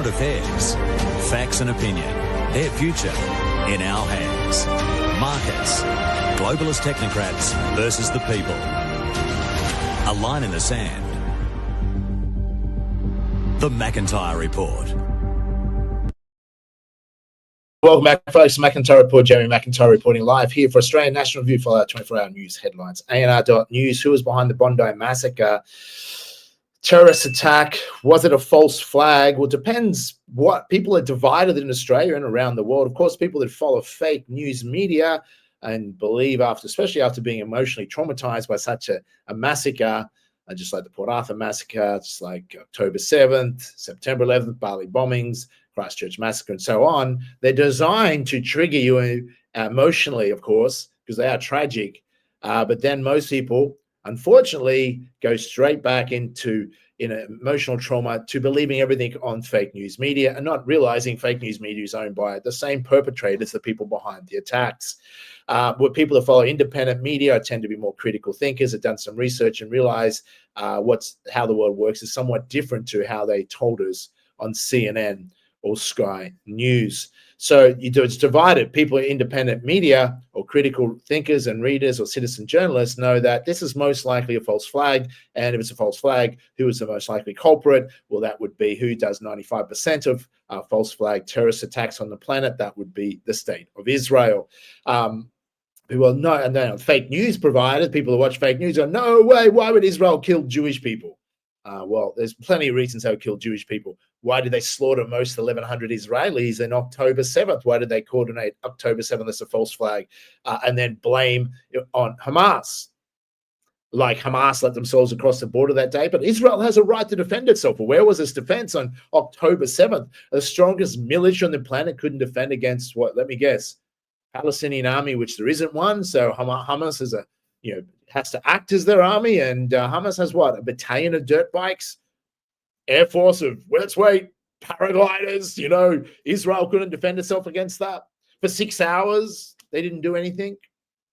affairs. Facts and opinion. Their future in our hands. Markets. Globalist technocrats versus the people. A line in the sand. The McIntyre Report. Welcome back, folks. McIntyre Report. Jeremy McIntyre reporting live here for Australian National Review. Follow our 24-hour news headlines. ANR.news. Who was behind the Bondi Massacre? Terrorist attack. Was it a false flag? Well, it depends. What people are divided in Australia and around the world. Of course, people that follow fake news media and believe especially after being emotionally traumatized by such a massacre, just like the Port Arthur massacre, just like October 7th, September 11th, Bali bombings, Christchurch massacre, and so on. They're designed to trigger you emotionally, of course, because they are tragic. But then most people, unfortunately, go straight back into emotional trauma to believing everything on fake news media and not realizing fake news media is owned by the same perpetrators, the people behind the attacks. What people that follow independent media tend to be more critical thinkers, have done some research and realize how the world works is somewhat different to how they told us on CNN or Sky News. So it's divided. People in independent media or critical thinkers and readers or citizen journalists know that this is most likely a false flag. And if it's a false flag, who is the most likely culprit? Well, that would be who does 95% of false flag terrorist attacks on the planet. That would be the state of Israel. Well, no, and then fake news providers, people who watch fake news go, no way, why would Israel kill Jewish people? Well, there's plenty of reasons they would kill Jewish people. Why did they slaughter most 1,100 Israelis in October 7th? Why did they coordinate October 7th as a false flag and then blame on Hamas? Like Hamas let themselves across the border that day, but Israel has a right to defend itself. Well, where was its defense on October 7th? The strongest military on the planet couldn't defend against what? Let me guess. Palestinian army, which there isn't one. So Hamas is has to act as their army, and Hamas has what? A battalion of dirt bikes, Air Force of, let's wait, paragliders. Israel couldn't defend itself against that. For 6 hours, they didn't do anything.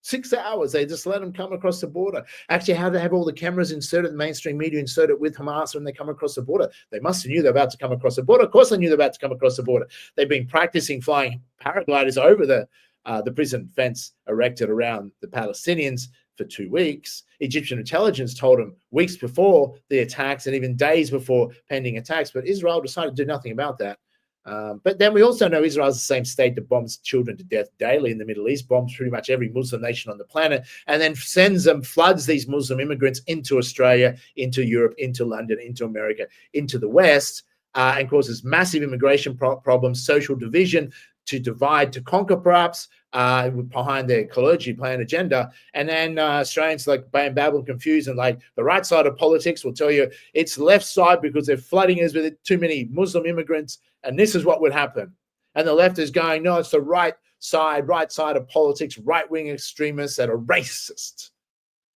6 hours, they just let them come across the border. Actually, how do they have all the cameras inserted, the mainstream media inserted with Hamas when they come across the border? They must have knew they're about to come across the border. Of course they knew they're about to come across the border. They've been practicing flying paragliders over the prison fence erected around the Palestinians for 2 weeks. Egyptian intelligence told them weeks before the attacks and even days before pending attacks, but Israel decided to do nothing about that. But then we also know Israel is the same state that bombs children to death daily in the Middle East, bombs pretty much every Muslim nation on the planet, and then floods these Muslim immigrants into Australia, into Europe, into London, into America, into the West, and causes massive immigration problems, social division, to divide, to conquer, perhaps, behind their ecology plan agenda. And then Australians like babble and confused, and like the right side of politics will tell you it's left side because they're flooding us with too many Muslim immigrants, and this is what would happen. And the left is going, no, it's the right side of politics, right-wing extremists that are racist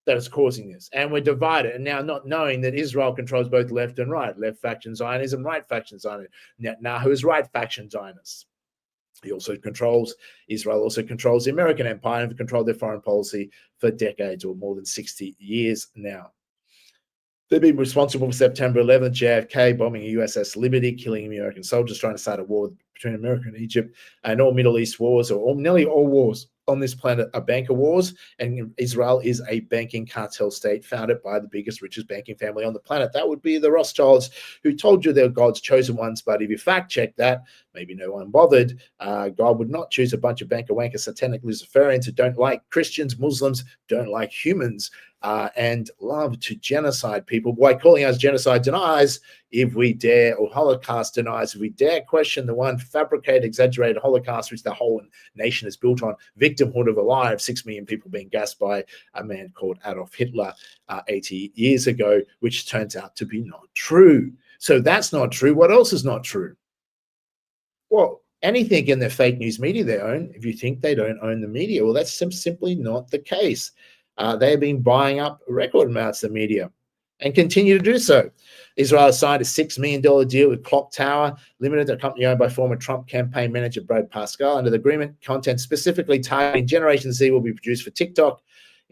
that is causing this. And we're divided. And now not knowing that Israel controls both left and right, left faction Zionism, right faction Zionism. Netanyahu is right faction Zionist. Israel also controls the American empire and have controlled their foreign policy for decades or more than 60 years now. They've been responsible for September 11th, JFK bombing a USS Liberty, killing American soldiers, trying to start a war between America and Egypt, and all Middle East wars, or nearly all wars on this planet are banker wars, and Israel is a banking cartel state founded by the biggest, richest banking family on the planet. That would be the Rothschilds, who told you they're God's chosen ones, but if you fact check that, maybe no one bothered, God would not choose a bunch of banker wankers, satanic Luciferians who don't like Christians, Muslims, don't like humans, and love to genocide people by calling us genocide deniers if we dare, or Holocaust deniers if we dare question the one fabricated, exaggerated Holocaust which the whole nation is built on, victimhood of a lie of 6 million people being gassed by a man called Adolf Hitler 80 years ago, which turns out to be not true. So that's not true. What else is not true? Well, anything in the fake news media they own, if you think they don't own the media, well, that's simply not the case. They have been buying up record amounts of media and continue to do so. Israel has signed a $6 million deal with Clock Tower Limited, a company owned by former Trump campaign manager Brad Pascal. Under the agreement, content specifically targeting Generation Z will be produced for TikTok,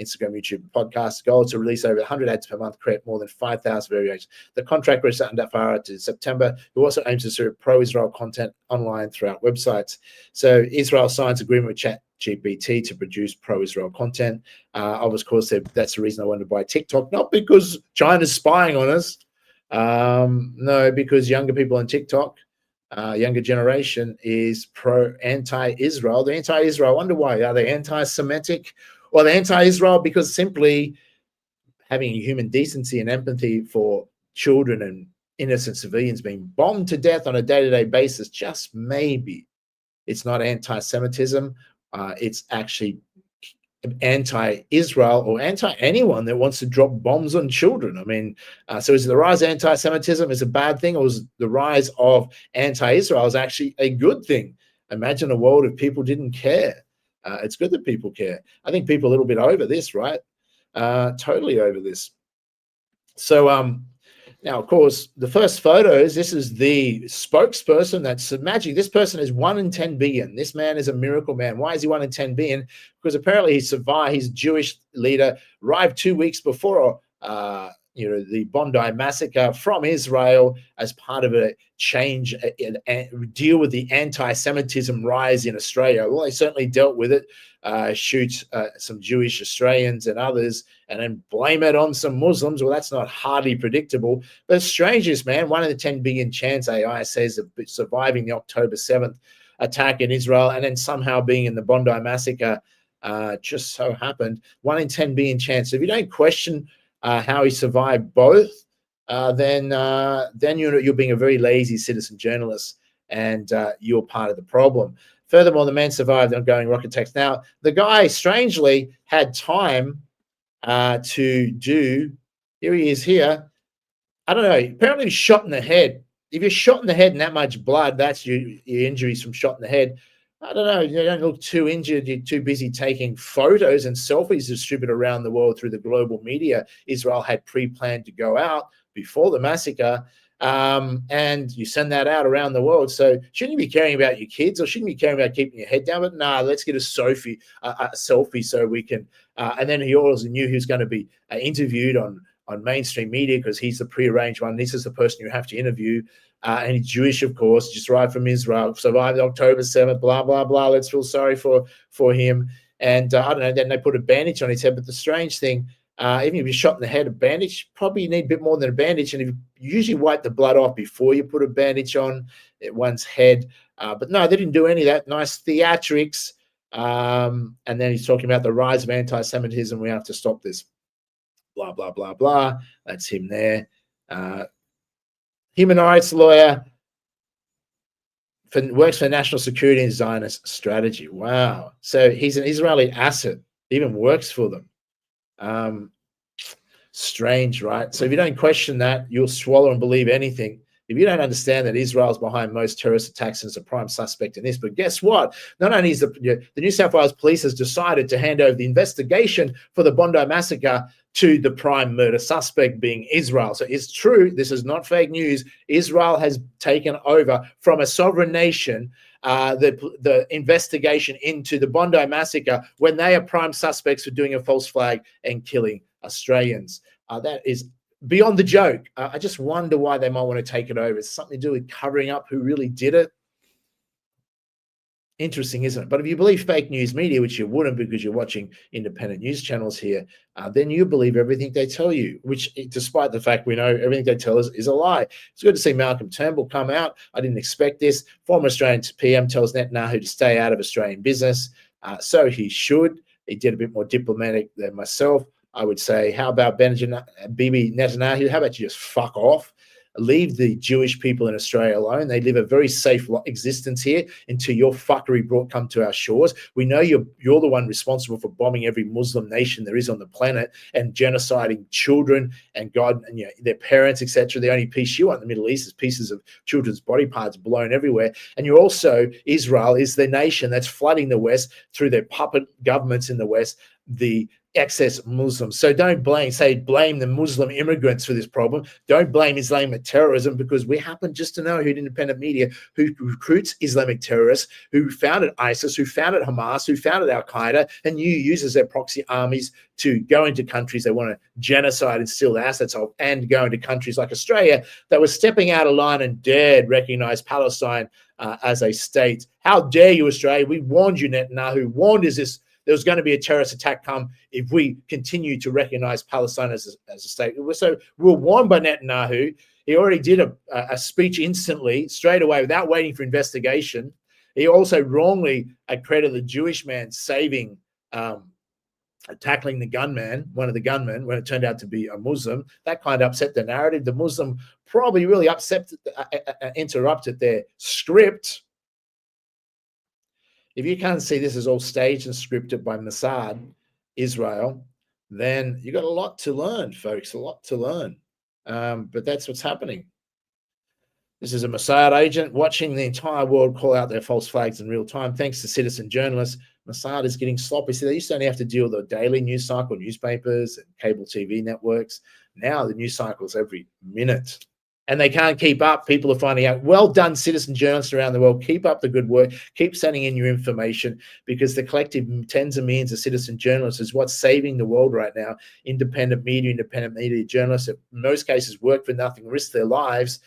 Instagram, YouTube, podcast. Goal to release over 100 ads per month, create more than 5,000 variations. The contract goes under far to September, who also aims to serve pro-Israel content online throughout websites. So Israel signs agreement with ChatGPT to produce pro-Israel content. Of course, that's the reason I wanted to buy TikTok, not because China's spying on us. No, because younger people on TikTok, younger generation is anti-Israel. They're anti-Israel. I wonder why. Are they anti-Semitic? Or they're anti-Israel because simply having human decency and empathy for children and innocent civilians being bombed to death on a day-to-day basis, just maybe. It's not anti-Semitism. It's actually anti-Israel or anti-anyone that wants to drop bombs on children. I mean, so is the rise of anti-Semitism is a bad thing, or is the rise of anti-Israel is actually a good thing? Imagine a world if people didn't care. It's good that people care. I think people are a little bit over this, right? Totally over this. So now, of course, the first photos, this is the spokesperson. That's magic. This person is 1 in 10 billion. This man is a miracle man. Why is he 1 in 10 billion? Because apparently he survived. He's a Jewish leader, arrived 2 weeks before the Bondi massacre from Israel as part of a change, deal with the anti-Semitism rise in Australia. Well, they certainly dealt with it, shoot some Jewish Australians and others, and then blame it on some Muslims. Well, that's not hardly predictable. But the strangest, man, 1 in 10 billion chance, AI says, of surviving the October 7th attack in Israel and then somehow being in the Bondi massacre just so happened. 1 in 10 billion chance. If you don't question how he survived both, then you're being a very lazy citizen journalist, and you're part of the problem. Furthermore, the man survived ongoing rocket attacks. Now, the guy strangely had time to do. Here he is here. I don't know. Apparently, he was shot in the head. If you're shot in the head and that much blood, that's your injuries from shot in the head. I don't know. You don't look too injured. You're too busy taking photos and selfies distributed around the world through the global media. Israel had pre-planned to go out before the massacre, and you send that out around the world. So shouldn't you be caring about your kids, or shouldn't you be caring about keeping your head down? But nah, let's get a selfie so we can. And then he also knew he was going to be interviewed on mainstream media because he's the pre-arranged one. This is the person you have to interview. And he's Jewish, of course, just arrived from Israel, survived October 7th, blah, blah, blah. Let's feel sorry for him. And I don't know, then they put a bandage on his head. But the strange thing, even if you're shot in the head, a bandage, probably you need a bit more than a bandage. And if you usually wipe the blood off before you put a bandage on one's head. But no, they didn't do any of that. Nice theatrics. And then he's talking about the rise of anti-Semitism. We have to stop this. Blah, blah, blah, blah. That's him there. Human rights lawyer, works for national security and Zionist strategy. Wow. So he's an Israeli asset, even works for them. Strange, right? So if you don't question that, you'll swallow and believe anything. If you don't understand that Israel's behind most terrorist attacks and is a prime suspect in this, but guess what? Not only is the New South Wales police has decided to hand over the investigation for the Bondi massacre to the prime murder suspect being Israel. So it's true. This is not fake news. Israel has taken over from a sovereign nation the investigation into the Bondi massacre when they are prime suspects for doing a false flag and killing Australians. That is beyond the joke. I just wonder why they might want to take it over. It's something to do with covering up who really did it. Interesting, isn't it? But if you believe fake news media, which you wouldn't because you're watching independent news channels here, then you believe everything they tell you, which despite the fact we know everything they tell us is a lie. It's good to see Malcolm Turnbull come out. I didn't expect this. Former Australian PM tells Netanyahu to stay out of Australian business. So he should. He did a bit more diplomatic than myself. I would say, how about Bibi Netanyahu? How about you just fuck off? Leave the Jewish people in Australia alone. They live a very safe existence here until your fuckery come to our shores. We know you're the one responsible for bombing every Muslim nation there is on the planet and genociding children and their parents, etc. The only peace you want in the Middle East is pieces of children's body parts blown everywhere. And you're also, Israel is the nation that's flooding the West through their puppet governments in the West, the excess Muslims. So don't blame the Muslim immigrants for this problem. Don't blame Islamic terrorism, because we happen just to know who independent media, who recruits Islamic terrorists, who founded ISIS, who founded Hamas, who founded Al-Qaeda, and uses their proxy armies to go into countries they want to genocide and steal the assets of, and go into countries like Australia that was stepping out of line and dared recognize Palestine as a state. How dare you, Australia? We warned you, Netanyahu, warned there was going to be a terrorist attack come if we continue to recognize Palestine as a state. So we were warned by Netanyahu. He already did a speech instantly, straight away, without waiting for investigation. He also wrongly accredited the Jewish man saving, tackling the gunman, one of the gunmen, when it turned out to be a Muslim. That kind of upset the narrative. The Muslim probably really interrupted their script. If you can't see this is all staged and scripted by Mossad, Israel, then you've got a lot to learn, folks, a lot to learn. But that's what's happening. This is a Mossad agent watching the entire world call out their false flags in real time. Thanks to citizen journalists, Mossad is getting sloppy. See, they used to only have to deal with the daily news cycle, newspapers and cable TV networks. Now the news cycle is every minute. And they can't keep up. People are finding out. Well done, citizen journalists around the world. Keep up the good work. Keep sending in your information, because the collective tens of millions of citizen journalists is what's saving the world right now. Independent media journalists that in most cases work for nothing, risk their lives,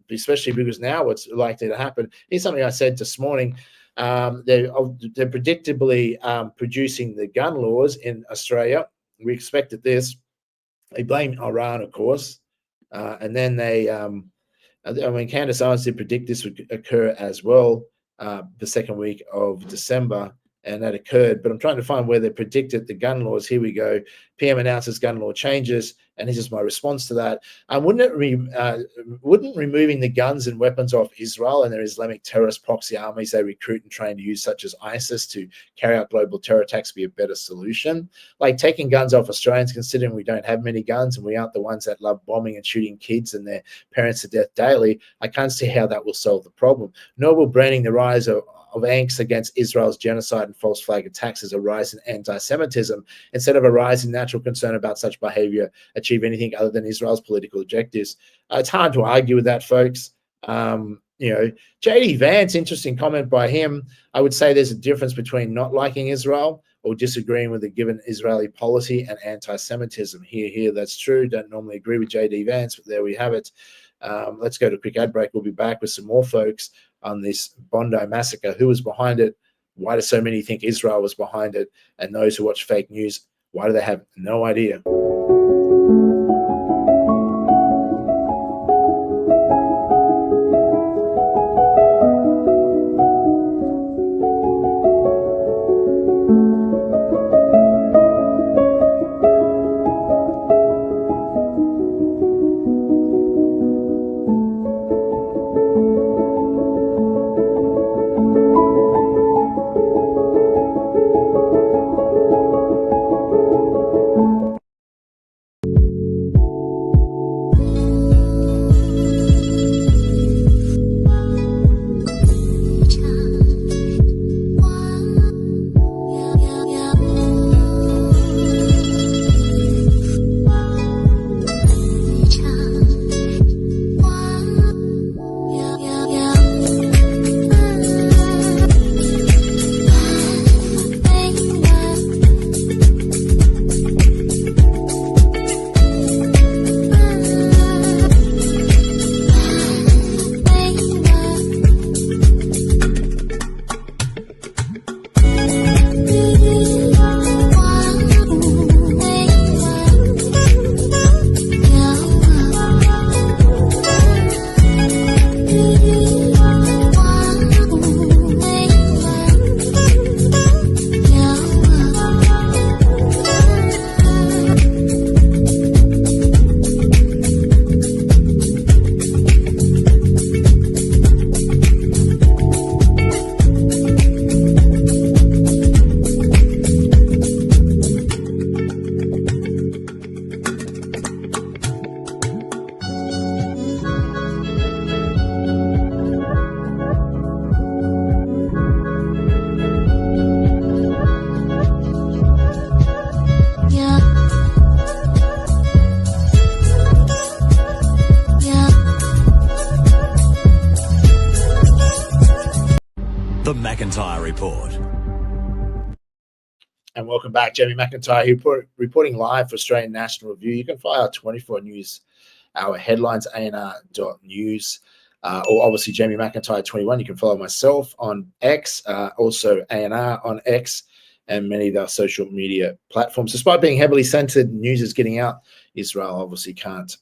especially because now what's likely to happen. Here's something I said this morning. They're predictably producing the gun laws in Australia. We expected this. They blame Iran, of course. And then Candace Owens did predict this would occur as well, the second week of December, and that occurred. But I'm trying to find where they predicted the gun laws. Here we go. PM announces gun law changes, and this is my response to that. Wouldn't removing the guns and weapons off Israel and their Islamic terrorist proxy armies they recruit and train to use, such as ISIS, to carry out global terror attacks, be a better solution? Like taking guns off Australians, considering we don't have many guns and we aren't the ones that love bombing and shooting kids and their parents to death daily, I can't see how that will solve the problem. Nor will branding the rise of angst against Israel's genocide and false flag attacks as a rise in anti-Semitism, instead of a rise in natural concern about such behavior, achieve anything other than Israel's political objectives. It's hard to argue with that, folks. J.D. Vance, interesting comment by him. I would say there's a difference between not liking Israel or disagreeing with a given Israeli policy and anti-Semitism. Here, that's true. Don't normally agree with J.D. Vance, but there we have it. Let's go to a quick ad break. We'll be back with some more folks on this Bondi massacre. Who was behind it? Why do so many think Israel was behind it? And those who watch fake news, why do they have no idea? The McIntyre Report. And welcome back, Jamie McIntyre here, reporting live for Australian National Review. You can follow our 24 News Hour headlines, anr.news, or obviously Jamie McIntyre 21. You can follow myself on X, also ANR on X, and many of our social media platforms. Despite being heavily censored, news is getting out. Israel obviously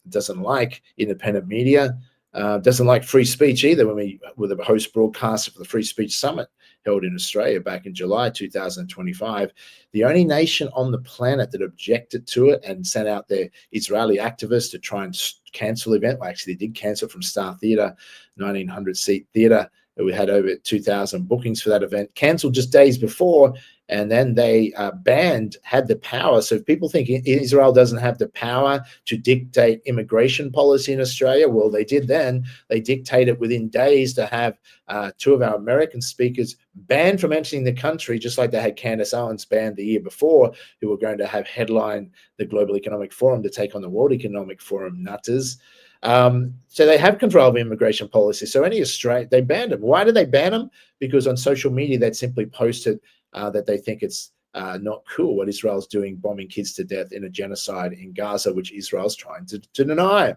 doesn't like independent media, doesn't like free speech either. When we were the host broadcaster for the Free Speech Summit held in Australia back in July 2025, the only nation on the planet that objected to it and sent out their Israeli activists to try and cancel the event. Well, actually, they did cancel from Star Theatre, 1,900-seat theatre. We had over 2,000 bookings for that event, cancelled just days before, and then they had the power. So if people think Israel doesn't have the power to dictate immigration policy in Australia, well, they did then. They dictated within days to have two of our American speakers banned from entering the country, just like they had Candace Owens banned the year before, who were going to have headline the Global Economic Forum to take on the World Economic Forum nutters. So they have control of immigration policy. So they banned them. Why did they ban them? Because on social media, they'd simply posted that they think it's not cool what Israel's doing, bombing kids to death in a genocide in Gaza, which Israel's trying to deny.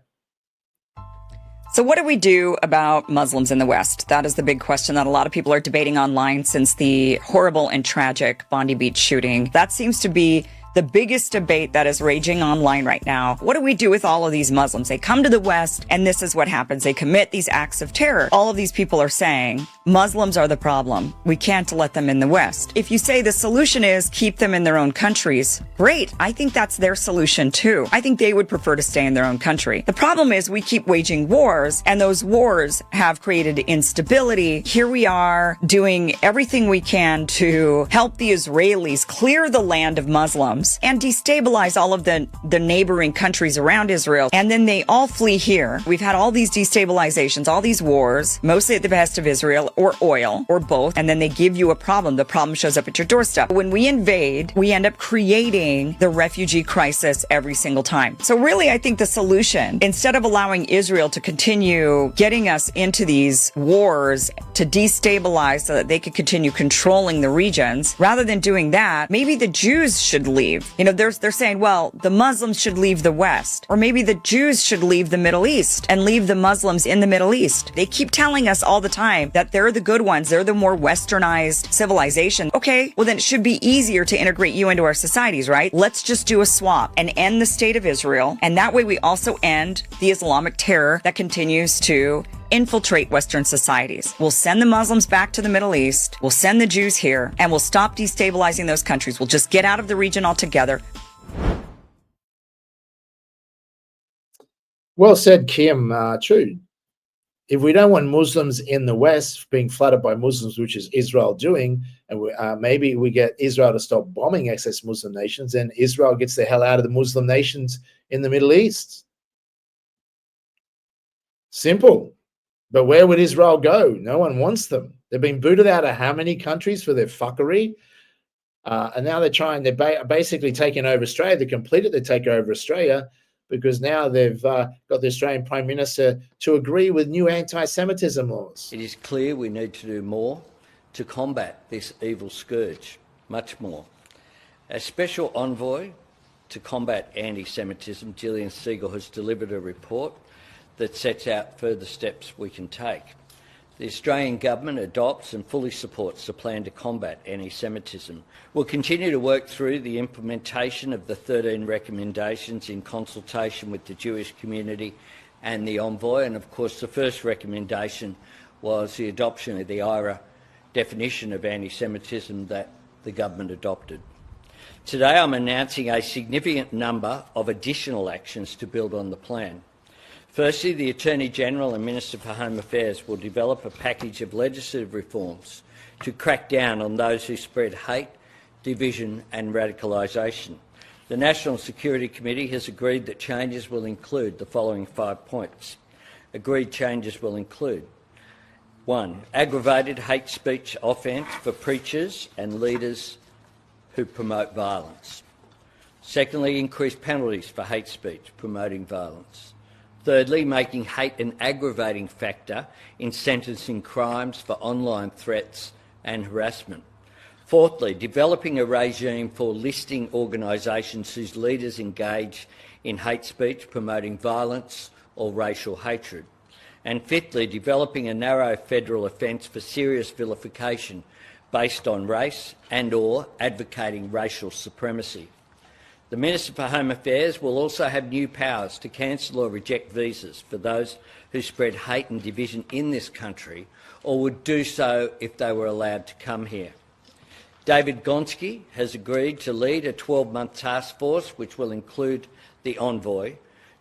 So what do we do about Muslims in the West? That is the big question that a lot of people are debating online since the horrible and tragic Bondi Beach shooting. That seems to be the biggest debate that is raging online right now. What do we do with all of these Muslims? They come to the West, and this is what happens. They commit these acts of terror. All of these people are saying Muslims are the problem. We can't let them in the West. If you say the solution is keep them in their own countries, great. I think that's their solution too. I think they would prefer to stay in their own country. The problem is we keep waging wars, and those wars have created instability. Here we are doing everything we can to help the Israelis clear the land of Muslims and destabilize all of the neighboring countries around Israel. And then they all flee here. We've had all these destabilizations, all these wars, mostly at the behest of Israel or oil or both. And then they give you a problem. The problem shows up at your doorstep. When we invade, we end up creating the refugee crisis every single time. So really, I think the solution, instead of allowing Israel to continue getting us into these wars to destabilize so that they could continue controlling the regions, rather than doing that, maybe the Jews should leave. You know, they're saying, well, the Muslims should leave the West, or maybe the Jews should leave the Middle East and leave the Muslims in the Middle East. They keep telling us all the time that they're the good ones. They're the more westernized civilization. Okay, well then it should be easier to integrate you into our societies, right? Let's just do a swap and end the state of Israel. And that way we also end the Islamic terror that continues to infiltrate Western societies. We'll send the Muslims back to the Middle East. We'll send the Jews here, and we'll stop destabilizing those countries. We'll just get out of the region altogether. Well said, Kim. True. If we don't want Muslims in the West being flooded by Muslims, which is Israel doing, and maybe we get Israel to stop bombing excess Muslim nations, then Israel gets the hell out of the Muslim nations in the Middle East. Simple. But where would Israel go? No one wants them. They've been booted out of how many countries for their fuckery? And now they're basically taking over Australia. They completed the takeover of Australia because now they've got the Australian Prime Minister to agree with new anti-Semitism laws. It is clear we need to do more to combat this evil scourge, much more. As Special Envoy to combat anti-Semitism, Gillian Siegel has delivered a report that sets out further steps we can take. The Australian Government adopts and fully supports the plan to combat anti-Semitism. We'll continue to work through the implementation of the 13 recommendations in consultation with the Jewish community and the Envoy, and of course the first recommendation was the adoption of the IRA definition of anti-Semitism that the Government adopted. Today I'm announcing a significant number of additional actions to build on the plan. Firstly, the Attorney-General and Minister for Home Affairs will develop a package of legislative reforms to crack down on those who spread hate, division and radicalisation. The National Security Committee has agreed that changes will include the following 5 points. Agreed changes will include 1. Aggravated hate speech offence for preachers and leaders who promote violence. Secondly, increased penalties for hate speech promoting violence. Thirdly, making hate an aggravating factor in sentencing crimes for online threats and harassment. Fourthly, developing a regime for listing organisations whose leaders engage in hate speech, promoting violence or racial hatred. And fifthly, developing a narrow federal offence for serious vilification based on race and or advocating racial supremacy. The Minister for Home Affairs will also have new powers to cancel or reject visas for those who spread hate and division in this country or would do so if they were allowed to come here. David Gonski has agreed to lead a 12-month task force which will include the envoy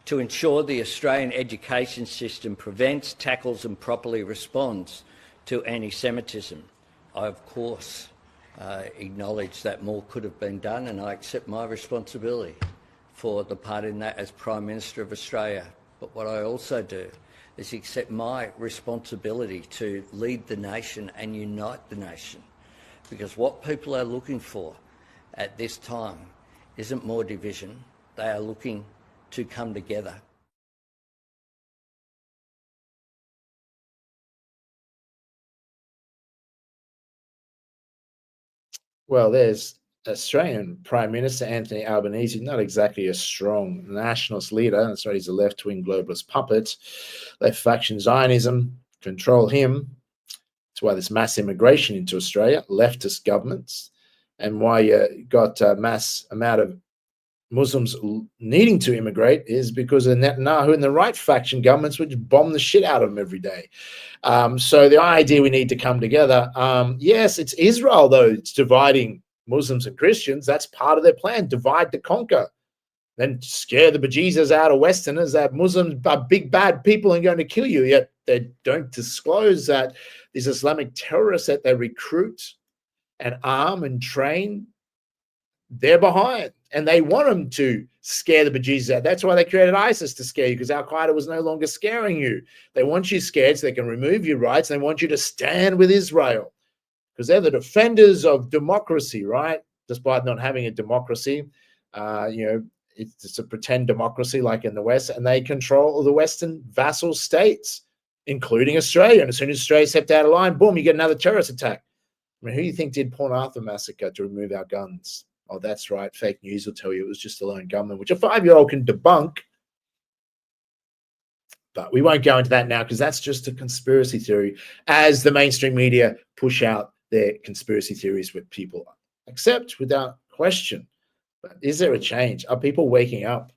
to ensure the Australian education system prevents, tackles and properly responds to anti-Semitism. I, of course, acknowledge that more could have been done, and I accept my responsibility for the part in that as Prime Minister of Australia. But what I also do is accept my responsibility to lead the nation and unite the nation, because what people are looking for at this time isn't more division. They are looking to come together. Well, there's Australian Prime Minister Anthony Albanese, not exactly a strong nationalist leader. That's right, he's a left-wing globalist puppet. Left faction Zionism control him. That's why there's mass immigration into Australia, leftist governments, and why you got a mass amount of Muslims needing to immigrate is because of Netanyahu and the right faction governments, which bomb the shit out of them every day. So the idea we need to come together. Yes, it's Israel, though. It's dividing Muslims and Christians. That's part of their plan, divide to conquer. Then scare the bejesus out of Westerners that Muslims are big, bad people and going to kill you. Yet they don't disclose that these Islamic terrorists that they recruit and arm and train, they're behind. And they want them to scare the bejesus out. That's why they created ISIS, to scare you, because Al-Qaeda was no longer scaring you. They want you scared so they can remove your rights. They want you to stand with Israel because they're the defenders of democracy, right? Despite not having a democracy, it's a pretend democracy like in the West, and they control the Western vassal states, including Australia. And as soon as Australia stepped out of line, boom, you get another terrorist attack. I mean, who do you think did Port Arthur massacre to remove our guns? Oh, that's right. Fake news will tell you it was just a lone gunman, which a 5-year-old can debunk. But we won't go into that now because that's just a conspiracy theory, as the mainstream media push out their conspiracy theories with people accept without question. But is there a change? Are people waking up?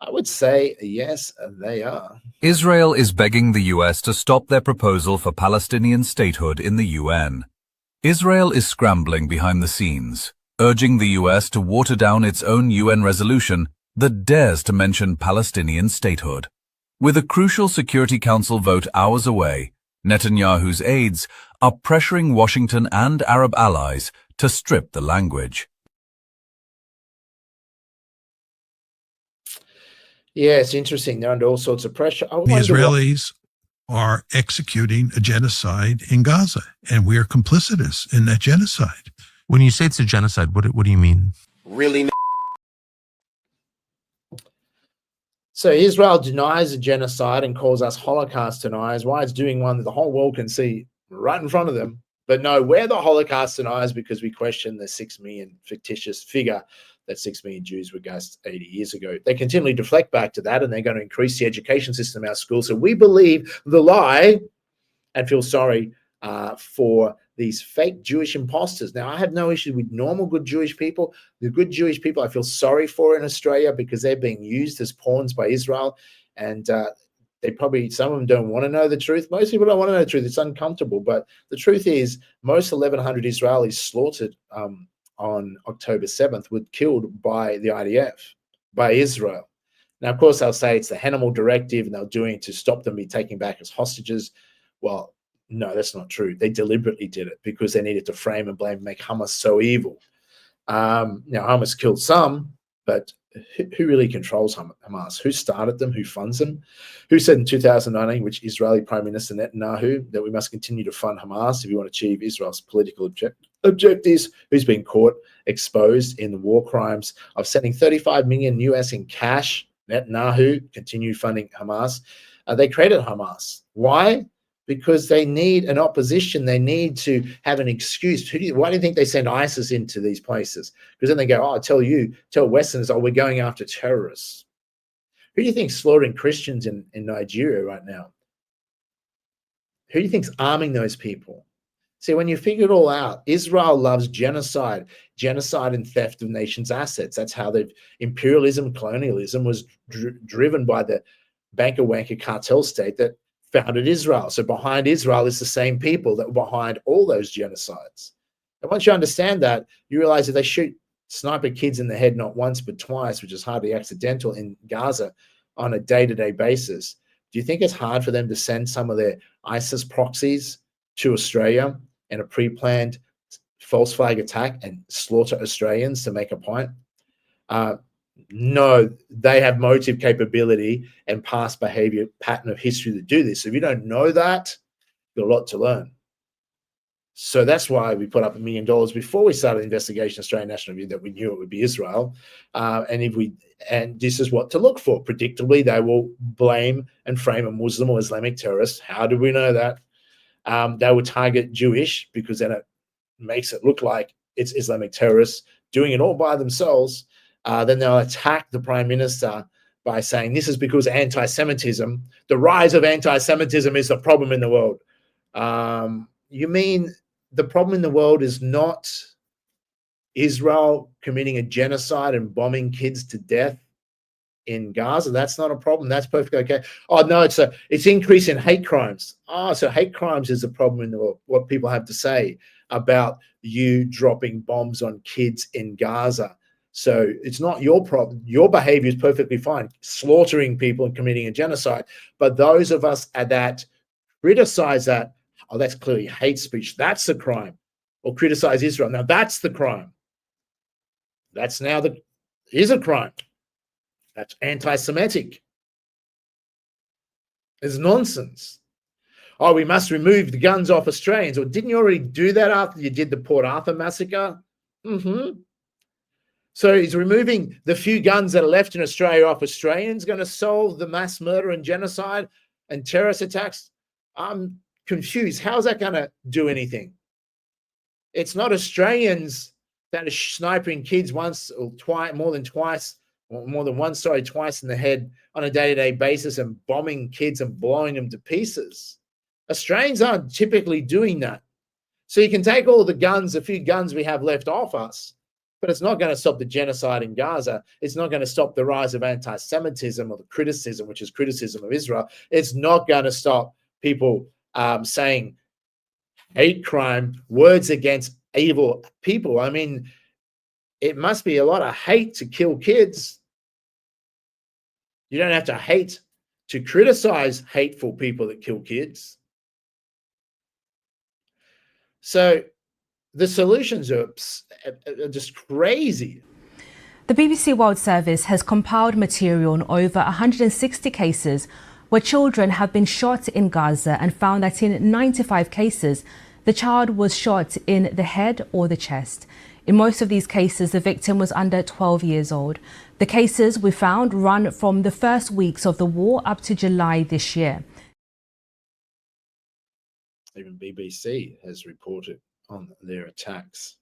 I would say yes, they are. Israel is begging the US to stop their proposal for Palestinian statehood in the UN. Israel is scrambling behind the scenes, urging the US to water down its own UN resolution that dares to mention Palestinian statehood. With a crucial Security Council vote hours away, Netanyahu's aides are pressuring Washington and Arab allies to strip the language. Yeah, it's interesting. They're under all sorts of pressure. The Israelis are executing a genocide in Gaza, and we are complicitous in that genocide. When you say it's a genocide, what do you mean? Really? So Israel denies a genocide and calls us Holocaust deniers. Why it's doing one that the whole world can see right in front of them. But no, we're the Holocaust deniers because we question the 6 million fictitious figure that 6 million Jews were gassed 80 years ago. They continually deflect back to that, and they're going to increase the education system in our schools. So we believe the lie and feel sorry for these fake Jewish imposters. Now, I have no issue with normal good Jewish people. The good Jewish people I feel sorry for in Australia because they're being used as pawns by Israel. And they probably, some of them don't want to know the truth. Most people don't want to know the truth. It's uncomfortable. But the truth is, most 1,100 Israelis slaughtered on October 7th were killed by the IDF, by Israel. Now, of course, they'll say it's the Hannibal Directive and they're doing it to stop them being taken back as hostages. Well, no, that's not true. They deliberately did it because they needed to frame and blame, make Hamas so evil. Now, Hamas killed some, but who really controls Hamas? Who started them? Who funds them? Who said in 2019, which Israeli Prime Minister Netanyahu, that we must continue to fund Hamas if we want to achieve Israel's political objectives? Who's been caught, exposed in the war crimes of sending $35 million US in cash? Netanyahu continued funding Hamas. They created Hamas. Why? because they need an opposition. They need to have an excuse. Why do you think they send ISIS into these places? Because then they go, oh, tell Westerners, oh, we're going after terrorists. Who do you think's slaughtering Christians in Nigeria right now? Who do you think's arming those people? See, when you figure it all out, Israel loves genocide and theft of nations' assets. That's how imperialism, colonialism was driven by the banker-wanker cartel state that founded Israel. So behind Israel is the same people that were behind all those genocides. And once you understand that, you realize that they shoot sniper kids in the head not once but twice, which is hardly accidental, in Gaza on a day-to-day basis. Do you think it's hard for them to send some of their ISIS proxies to Australia in a pre-planned false flag attack and slaughter Australians to make a point? No, they have motive, capability, and past behavior pattern of history to do this. So if you don't know that, you've got a lot to learn. So that's why we put up $1 million before we started the investigation, Australian National Review, that we knew it would be Israel. And this is what to look for. Predictably, they will blame and frame a Muslim or Islamic terrorist. How do we know that? They will target Jewish, because then it makes it look like it's Islamic terrorists doing it all by themselves. Then they'll attack the Prime Minister by saying this is because anti-Semitism, the rise of anti-Semitism is the problem in the world. You mean the problem in the world is not Israel committing a genocide and bombing kids to death in Gaza? That's not a problem. That's perfectly okay. Oh, no, it's increase in hate crimes. Oh, so hate crimes is the problem in the world. What people have to say about you dropping bombs on kids in Gaza. So it's not your problem. Your behavior is perfectly fine, slaughtering people and committing a genocide. But those of us that criticize that, oh, that's clearly hate speech. That's the crime. Or criticize Israel. Now that's the crime. That's now is a crime. That's anti-Semitic. It's nonsense. Oh, we must remove the guns off Australians. Or didn't you already do that after you did the Port Arthur massacre? So is removing the few guns that are left in Australia off Australians going to solve the mass murder and genocide and terrorist attacks? I'm confused. How's that going to do anything? It's not Australians that are sniping kids once or twice, more than once in the head on a day-to-day basis and bombing kids and blowing them to pieces. Australians aren't typically doing that. So you can take all the few guns we have left off us, but it's not going to stop the genocide in Gaza. It's not going to stop the rise of anti-Semitism or the criticism, which is criticism of Israel. It's not going to stop people saying hate crime, words against evil people. I mean, it must be a lot of hate to kill kids. You don't have to hate to criticize hateful people that kill kids. So the solutions are just crazy. The BBC World Service has compiled material on over 160 cases where children have been shot in Gaza and found that in 95 cases, the child was shot in the head or the chest. In most of these cases, the victim was under 12 years old. The cases we found run from the first weeks of the war up to July this year. Even BBC has reported on their attacks.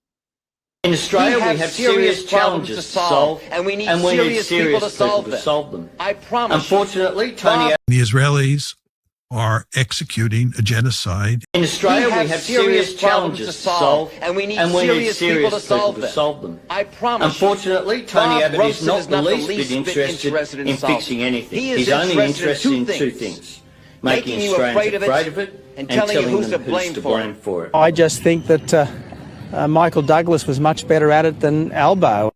In Australia, we have serious challenges to solve, and we need serious people to solve them. I promise. Unfortunately, Tony. The Israelis are executing a genocide. In Australia, we have serious challenges to solve, and we need serious people to solve them. I promise. Unfortunately, Tony Abbott is not the least bit interested in fixing anything. He's only interested in two things: making Australians afraid of it and telling them who's to blame for it. I just think that Michael Douglas was much better at it than Albo.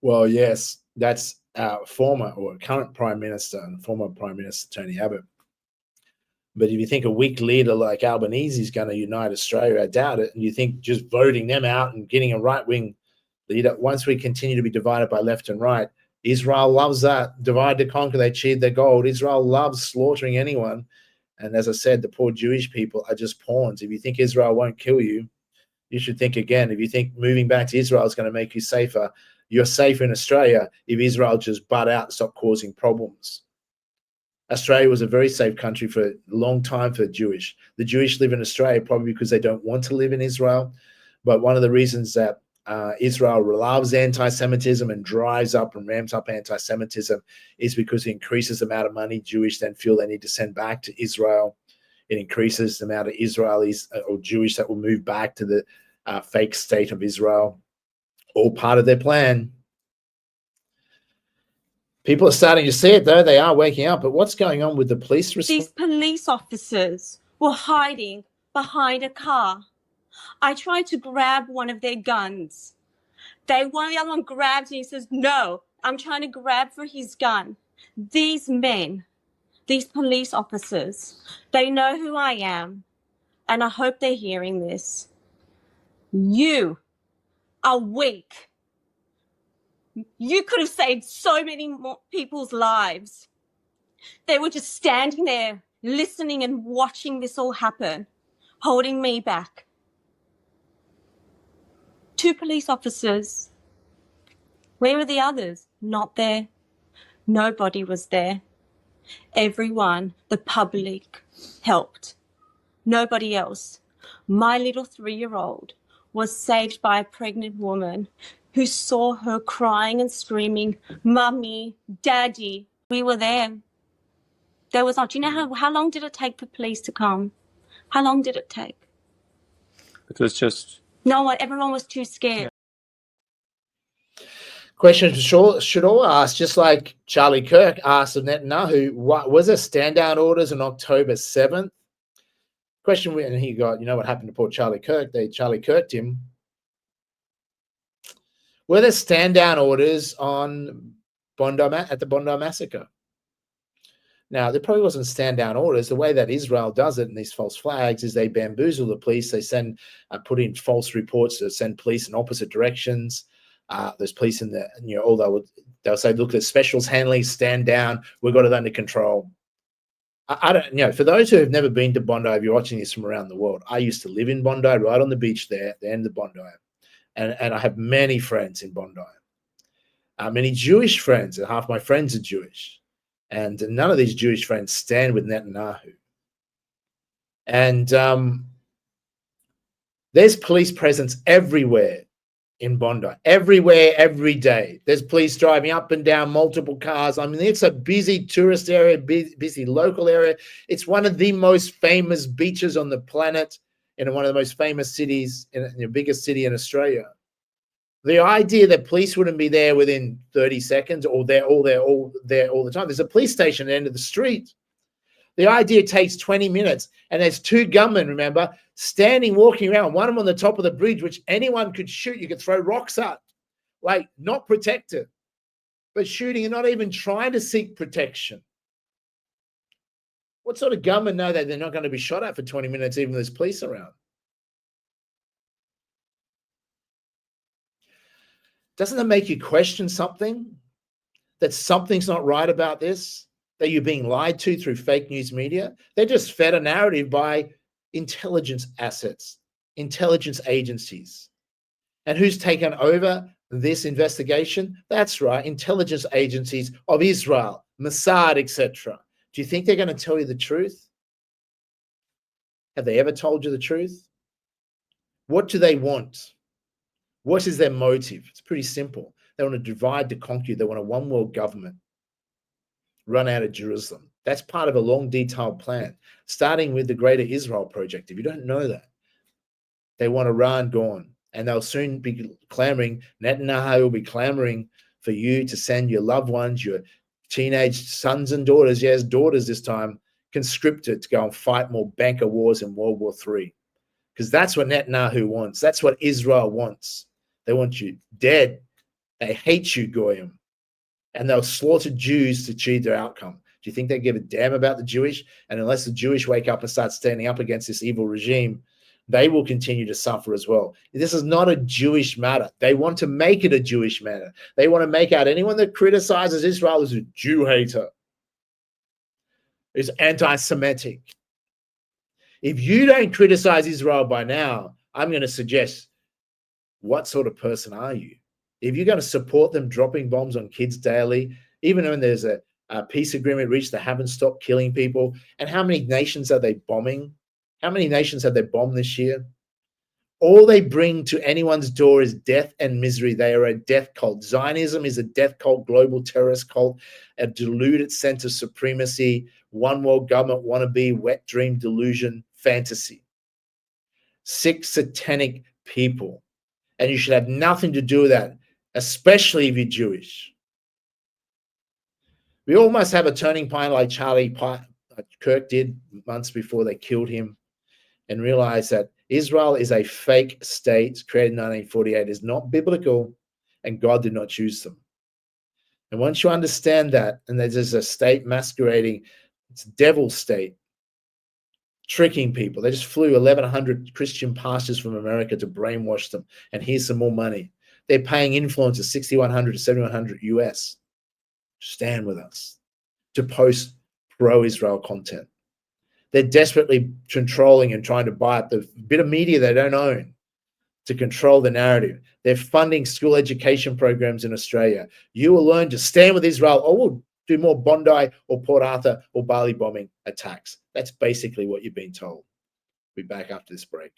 Well, yes, that's our former or current Prime Minister and former Prime Minister Tony Abbott. But if you think a weak leader like Albanese is going to unite Australia, I doubt it. And you think just voting them out and getting a right-wing leader, once we continue to be divided by left and right, Israel loves that. Divide to conquer, they achieved their goal. Israel loves slaughtering anyone. And as I said, the poor Jewish people are just pawns. If you think Israel won't kill you, you should think again. If you think moving back to Israel is going to make you safer, you're safer in Australia if Israel just butt out and stop causing problems. Australia was a very safe country for a long time for the Jewish. The Jewish live in Australia probably because they don't want to live in Israel. But one of the reasons that Israel loves anti-Semitism and drives up and ramps up anti-Semitism is because it increases the amount of money Jewish then feel they need to send back to Israel. It increases the amount of Israelis or Jewish that will move back to the fake state of Israel. All part of their plan. People are starting to see it, though. They are waking up. But what's going on with the police response? These police officers were hiding behind a car. I tried to grab one of their guns. One of the other one grabs and he says, no, I'm trying to grab for his gun. These men, these police officers, they know who I am. And I hope they're hearing this. You are weak. You could have saved so many more people's lives. They were just standing there, listening and watching this all happen, holding me back. 2 police officers. Where were the others? Not there. Nobody was there. Everyone, the public, helped. Nobody else. My little 3-year-old was saved by a pregnant woman who saw her crying and screaming, Mummy, Daddy. We were there. There was not. Do you know how long did it take for police to come? How long did it take? It was just... No one, everyone was too scared. Questions should all ask, just like Charlie Kirk asked of Netanyahu, what was there standout orders on October 7th? Question, and he got, you know what happened to poor Charlie Kirk? They Charlie Kirked him. Were there stand-down orders on Bondi at the Bondi Massacre? Now, there probably wasn't stand-down orders. The way that Israel does it in these false flags is they bamboozle the police. They send, put in false reports to send police in opposite directions. There's police in the, you know, although they'll say, look, there's specials handling, stand down. We've got it under control. I don't, you know, for those who have never been to Bondi, if you're watching this from around the world, I used to live in Bondi, right on the beach there, at the end of Bondi. And I have many friends in Bondi, many Jewish friends, and half my friends are Jewish. And none of these Jewish friends stand with Netanyahu. And there's police presence everywhere in Bondi, everywhere, every day. There's police driving up and down multiple cars. I mean, it's a busy tourist area, busy local area. It's one of the most famous beaches on the planet, in one of the most famous cities, in the biggest city in Australia. The idea that police wouldn't be there within 30 seconds or they're all there all the time. There's a police station at the end of the street. The idea takes 20 minutes, and there's 2 gunmen, remember, standing, walking around, one of them on the top of the bridge, which anyone could shoot. You could throw rocks at, like not protected, but shooting and not even trying to seek protection. What sort of gunmen know that they're not going to be shot at for 20 minutes, even if there's police around? Doesn't that make you question something? That something's not right about this? That you're being lied to through fake news media? They're just fed a narrative by intelligence assets, intelligence agencies. And who's taken over this investigation? That's right, intelligence agencies of Israel, Mossad, etc. Do you think they're going to tell you the truth? Have they ever told you the truth? What do they want? What is their motive? It's pretty simple. They want to divide to conquer. They want a one-world government run out of Jerusalem. That's part of a long, detailed plan, starting with the Greater Israel Project. If you don't know that, they want Iran gone, and they'll soon be clamoring, Netanyahu will be clamoring for you to send your loved ones, your teenage sons and daughters, yes, daughters this time, conscripted to go and fight more banker wars in World War III. Because that's what Netanyahu wants. That's what Israel wants. They want you dead. They hate you, Goyim. And they'll slaughter Jews to achieve their outcome. Do you think they give a damn about the Jewish? And unless the Jewish wake up and start standing up against this evil regime, they will continue to suffer as well. This is not a Jewish matter. They want to make it a Jewish matter. They want to make out anyone that criticizes Israel as a Jew hater, is anti-Semitic. If you don't criticize Israel by now, I'm going to suggest, what sort of person are you? If you're going to support them dropping bombs on kids daily, even when there's a peace agreement reached, they haven't stopped killing people. And how many nations are they bombing? How many nations have they bombed this year? All they bring to anyone's door is death and misery. They are a death cult. Zionism is a death cult, global terrorist cult, a deluded sense of supremacy, one world government wannabe, wet dream, delusion, fantasy. Sick, satanic people. And you should have nothing to do with that, especially if you're Jewish. We all must have a turning point like Charlie Kirk did months before they killed him, and realize that Israel is a fake state created in 1948, is not biblical, and God did not choose them. And once you understand that, and there's a state masquerading, it's a devil state, tricking people. They just flew 1,100 Christian pastors from America to brainwash them, and here's some more money. They're paying influencers $6,100 to $7,100 US. Stand with us to post pro-Israel content. They're desperately controlling and trying to buy up the bit of media they don't own to control the narrative. They're funding school education programs in Australia. You will learn to stand with Israel, or we'll do more Bondi or Port Arthur or Bali bombing attacks. That's basically what you've been told. We'll be back after this break.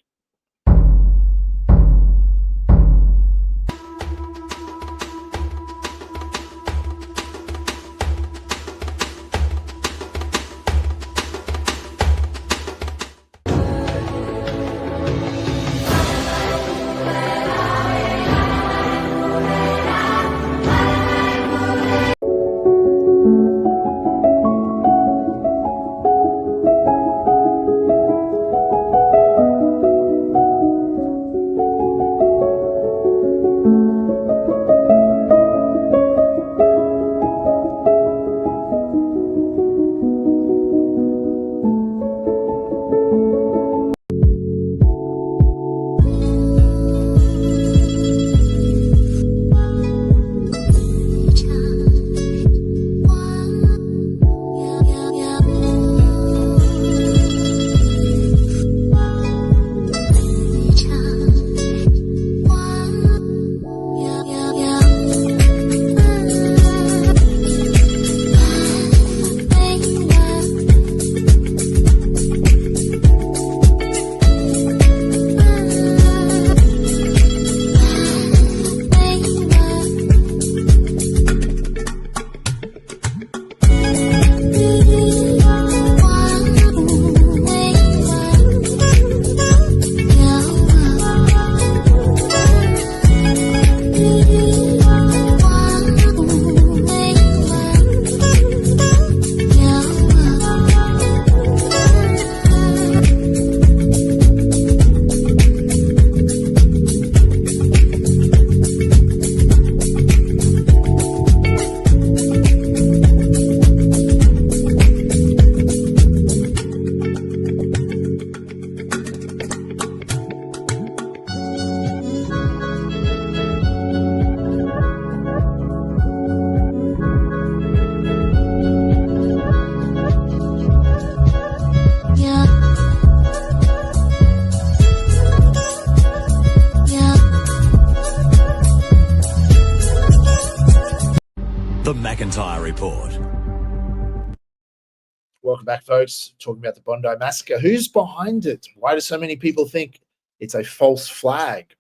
The McIntyre Report. Welcome back, folks. Talking about the Bondi Massacre. Who's behind it? Why do so many people think it's a false flag?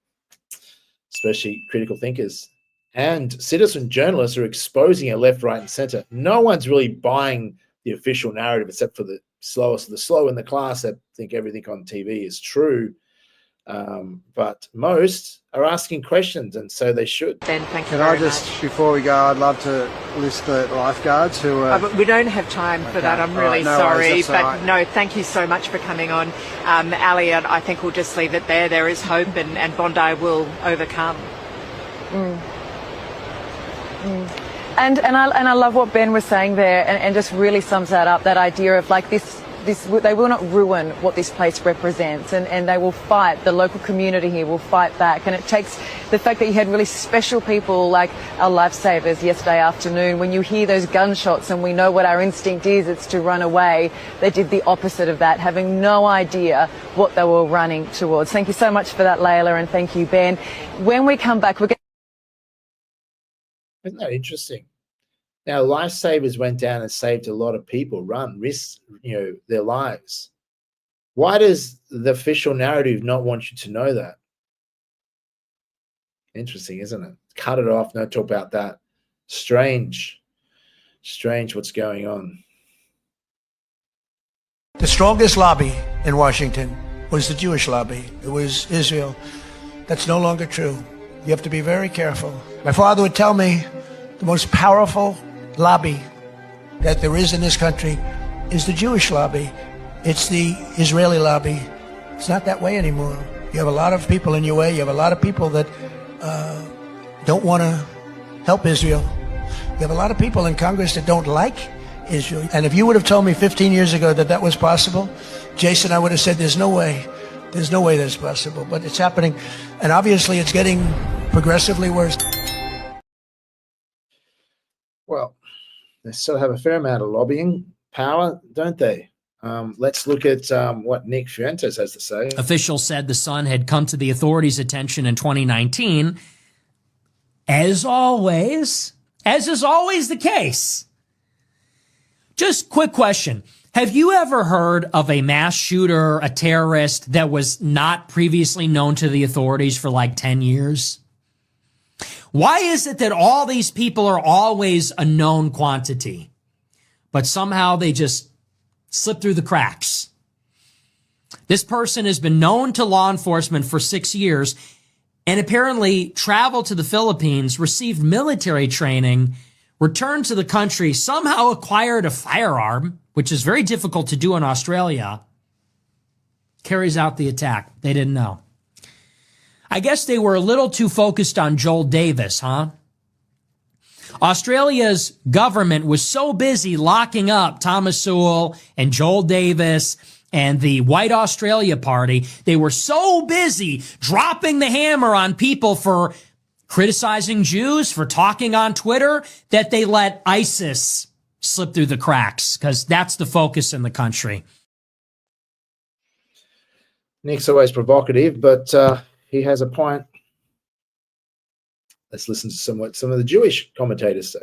Especially critical thinkers. And citizen journalists are exposing it left, right, and center. No one's really buying the official narrative except for the slowest of the slow in the class that think everything on TV is true. But most are asking questions, and so they should. Ben, thank you Can very I just, much. before we go, I'd love to list the lifeguards who are... But we don't have time for that. I'm really sorry. But no, thank you so much for coming on. Ali, I think we'll just leave it there. There is hope, and Bondi will overcome. And I love what Ben was saying there, and just really sums that up, that idea of like this, they will not ruin what this place represents, and they will fight. The local community here will fight back, and it takes the fact that you had really special people like our lifesavers yesterday afternoon. When you hear those gunshots, and we know what our instinct is, it's to run away. They did the opposite of that, having no idea what they were running towards. Thank you so much for that, Layla, and thank you, Ben. When we come back, we're going. Isn't that interesting? Now, lifesavers went down and saved a lot of people, risked, their lives. Why does the official narrative not want you to know that? Interesting, isn't it? Cut it off. No talk about that. Strange what's going on. The strongest lobby in Washington was the Jewish lobby. It was Israel. That's no longer true. You have to be very careful. My father would tell me the most powerful lobby that there is in this country is the Jewish lobby. It's the Israeli lobby. It's not that way anymore. You have a lot of people in your way. You have a lot of people that don't want to help Israel. You have a lot of people in Congress that don't like Israel. And if you would have told me 15 years ago that that was possible, Jason, I would have said there's no way. There's no way that's possible. But it's happening. And obviously it's getting progressively worse. Well, they still have a fair amount of lobbying power, don't they? Let's look at what Nick Fuentes has to say. Officials said the son had come to the authorities' attention in 2019. As always, as is always the case. Just quick question. Have you ever heard of a mass shooter, a terrorist that was not previously known to the authorities for like 10 years? Why is it that all these people are always a known quantity, but somehow they just slip through the cracks? This person has been known to law enforcement for 6 years and apparently traveled to the Philippines, received military training, returned to the country, somehow acquired a firearm, which is very difficult to do in Australia, carries out the attack. They didn't know. I guess they were a little too focused on Joel Davis, huh? Australia's government was so busy locking up Thomas Sewell and Joel Davis and the White Australia Party. They were so busy dropping the hammer on people for criticizing Jews, for talking on Twitter, that they let ISIS slip through the cracks, because that's the focus in the country. Nick's always provocative, but he has a point. Let's listen to what some of the Jewish commentators say.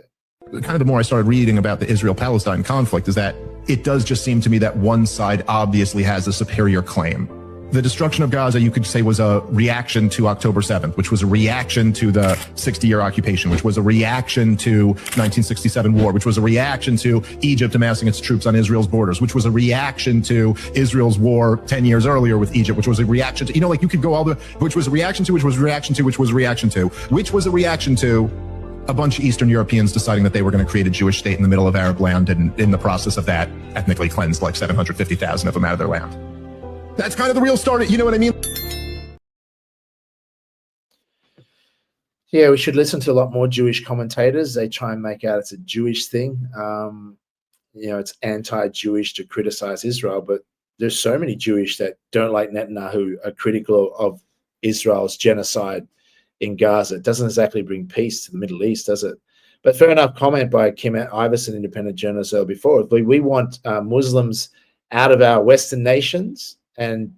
Kind of the more I started reading about the Israel-Palestine conflict is that it does just seem to me that one side obviously has a superior claim. The destruction of Gaza, you could say, was a reaction to October 7th, which was a reaction to the 60-year occupation, which was a reaction to 1967 war, which was a reaction to Egypt amassing its troops on Israel's borders, which was a reaction to Israel's war 10 years earlier with Egypt, which was a reaction to, you could go all the, which was a reaction to, which was a reaction to, which was a reaction to, which was a reaction to a bunch of Eastern Europeans deciding that they were going to create a Jewish state in the middle of Arab land, and in the process of that, ethnically cleansed like 750,000 of them out of their land. That's kind of the real story. You know what I mean? Yeah, we should listen to a lot more Jewish commentators. They try and make out it's a Jewish thing. It's anti-Jewish to criticize Israel, but there's so many Jewish that don't like Netanyahu, are critical of Israel's genocide in Gaza. It doesn't exactly bring peace to the Middle East, does it? But fair enough comment by Kim Iverson, independent journalist, before. We want Muslims out of our Western nations and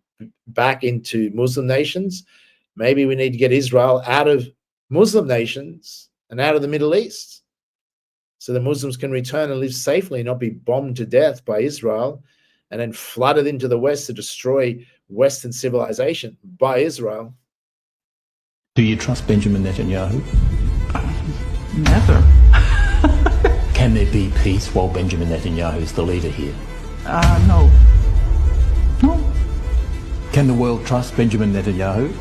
back into Muslim nations. Maybe we need to get Israel out of Muslim nations and out of the Middle East so the Muslims can return and live safely, not be bombed to death by Israel and then flooded into the West to destroy Western civilization by Israel. Do you trust Benjamin Netanyahu? Never. Can there be peace while Benjamin Netanyahu is the leader here? No. No. Can the world trust Benjamin Netanyahu?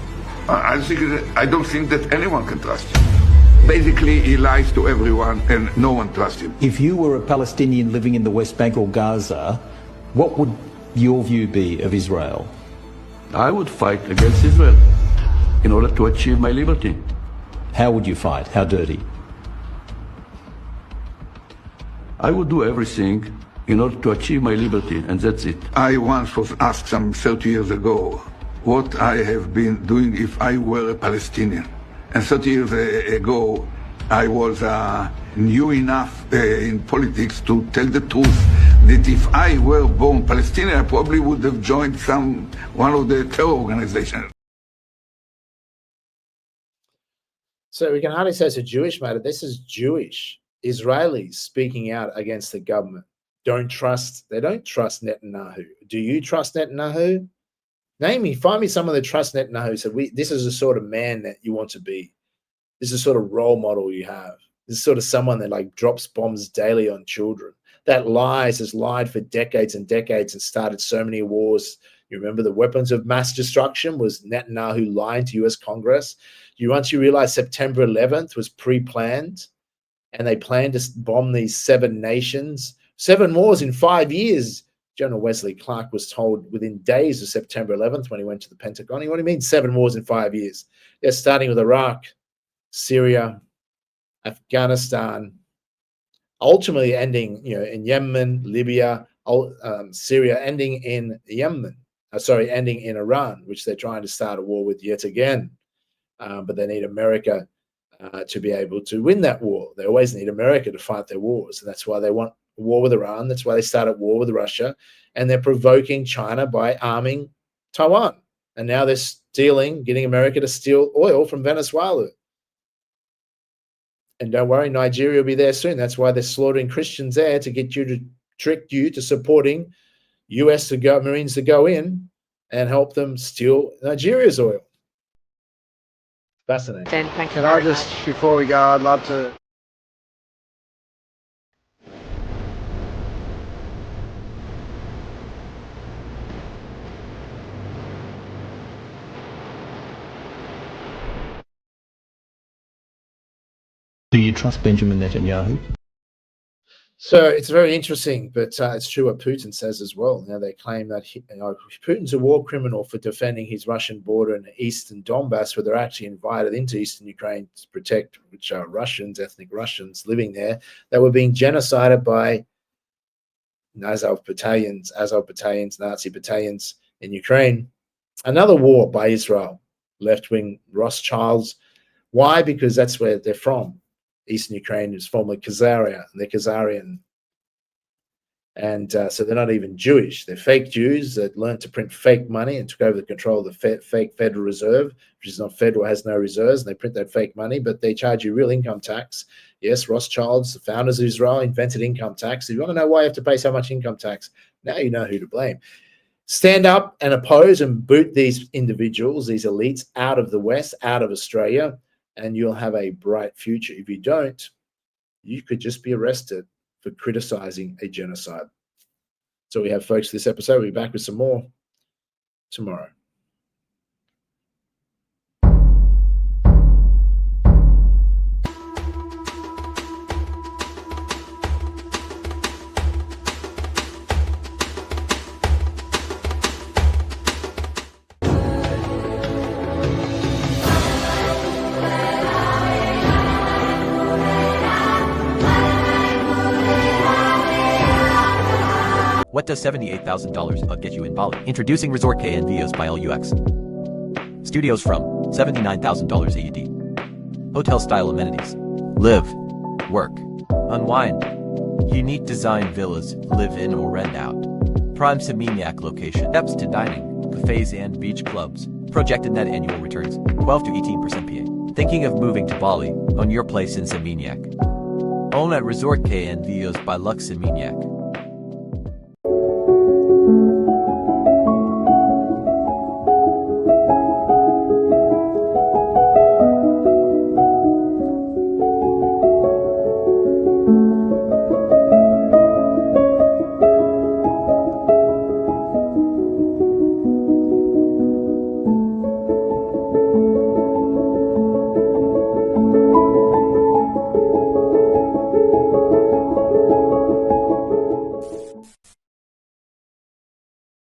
I don't think that anyone can trust him. Basically, he lies to everyone and no one trusts him. If you were a Palestinian living in the West Bank or Gaza, what would your view be of Israel? I would fight against Israel in order to achieve my liberty. How would you fight? How dirty? I would do everything in order to achieve my liberty, and that's it. I once was asked some 30 years ago what I have been doing if I were a Palestinian. And 30 years ago, I was new enough in politics to tell the truth that if I were born Palestinian, I probably would have joined one of the terror organizations. So we can hardly say it's a Jewish matter. This is Jewish. Israelis speaking out against the government. They don't trust Netanyahu. Do you trust Netanyahu? Find me someone that trusts Netanyahu. So this is the sort of man that you want to be. This is the sort of role model you have. This is sort of someone that like drops bombs daily on children, that has lied for decades and decades and started so many wars. You remember the weapons of mass destruction was Netanyahu lying to US Congress. Once you realize September 11th was pre-planned and they planned to bomb these 7 nations, 7 wars in 5 years. General Wesley Clark was told within days of September 11th when he went to the Pentagon. What do you mean 7 wars in 5 years? They're starting with Iraq, Syria, Afghanistan, ultimately ending, in Yemen, Libya, Syria, ending in ending in Iran, which they're trying to start a war with yet again. But they need America to be able to win that war. They always need America to fight their wars, and that's why they want a war with Iran. That's why they started war with Russia, and they're provoking China by arming Taiwan. And now they're getting America to steal oil from Venezuela. And don't worry, Nigeria will be there soon. That's why they're slaughtering Christians there, to get you to trick you to supporting US Marines to go in and help them steal Nigeria's oil. Fascinating. Ben, thank you. Can I just, before we go, I'd love to. Do you trust Benjamin Netanyahu? So it's very interesting, but it's true what Putin says as well. Now they claim that Putin's a war criminal for defending his Russian border in eastern Donbass, where they're actually invited into eastern Ukraine to protect, which are Russians, ethnic Russians living there, that were being genocided by Azov battalions, Nazi battalions in Ukraine. Another war by Israel, left-wing Rothschilds. Why? Because that's where they're from. Eastern Ukraine is formerly Khazaria, and they're Khazarian. And so they're not even Jewish. They're fake Jews that learned to print fake money and took over the control of the fake Federal Reserve, which is not federal, has no reserves, and they print that fake money, but they charge you real income tax. Yes, Rothschilds, the founders of Israel, invented income tax. If you want to know why you have to pay so much income tax, now you know who to blame. Stand up and oppose and boot these individuals, these elites, out of the West, out of Australia, and you'll have a bright future. If you don't, you could just be arrested for criticizing a genocide. So we have, folks, this episode. We'll be back with some more tomorrow. What does $78,000 get you in Bali? Introducing Resort K and Vios by LUX. Studios from $79,000 AUD. Hotel-style amenities. Live, work, unwind. Unique design villas, live in or rent out. Prime Seminyak location. Steps to dining, buffets and beach clubs. Projected net annual returns, 12 to 18% PA. Thinking of moving to Bali? Own your place in Seminyak. Own at Resort K and Vios by Lux Seminyak.